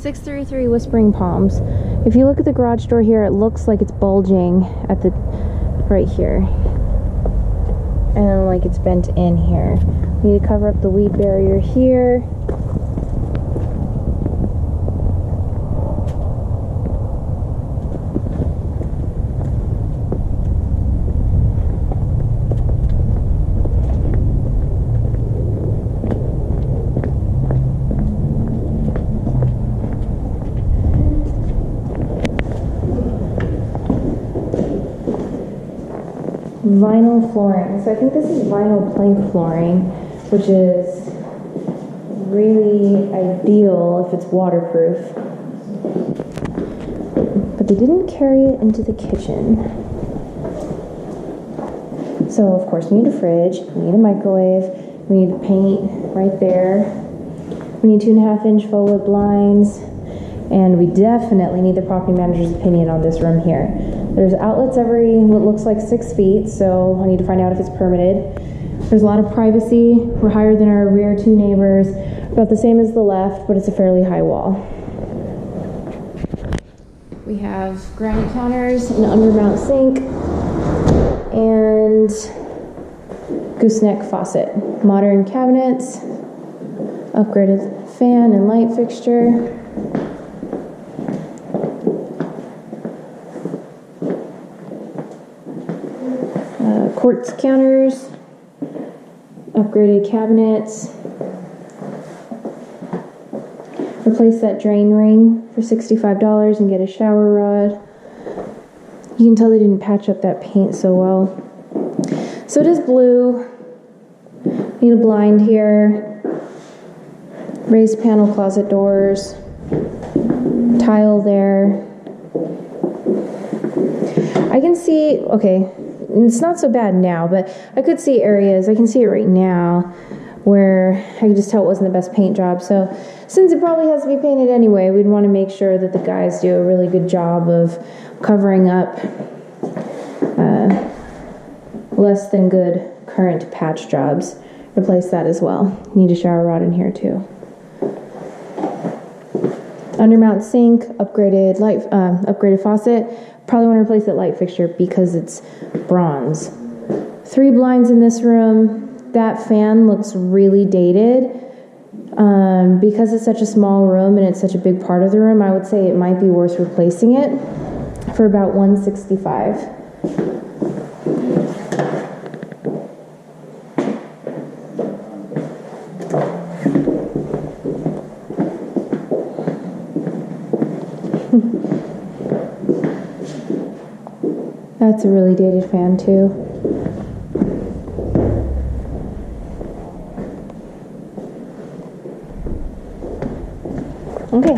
633 Whispering Palms. If you look at the garage door here, it looks like it's bulging at the right here, and then like it's bent in here. We need to cover up the weed barrier here. Vinyl flooring. So I think this is vinyl plank flooring, which is really ideal if it's waterproof. But they didn't carry it into the kitchen. So of course we need a fridge, we need a microwave, we need paint right there. We need 2.5-inch faux wood blinds, and we definitely need the property manager's opinion on this room here. There's outlets every what looks like 6 feet, so I need to find out if it's permitted. There's a lot of privacy. We're higher than our rear 2 neighbors, about the same as the left, but it's a fairly high wall. We have granite counters, an undermount sink, and gooseneck faucet. Modern cabinets, upgraded fan and light fixture. Quartz counters, upgraded cabinets. Replace that drain ring for $65 and get a shower rod. You can tell they didn't patch up that paint so well. So it is blue. Need a blind here. Raised panel closet doors. Tile there. I can see, okay, it's not so bad now, but I could see areas, I can see it right now, where I could just tell it wasn't the best paint job. So since it probably has to be painted anyway, we'd want to make sure that the guys do a really good job of covering up less than good current patch jobs. Replace that as well. Need a shower rod in here too. Undermount sink, upgraded faucet. Probably want to replace that light fixture because it's bronze. 3 blinds in this room. That fan looks really dated. Because it's such a small room and it's such a big part of the room, I would say it might be worth replacing it for about $165. That's a really dated fan too. Okay.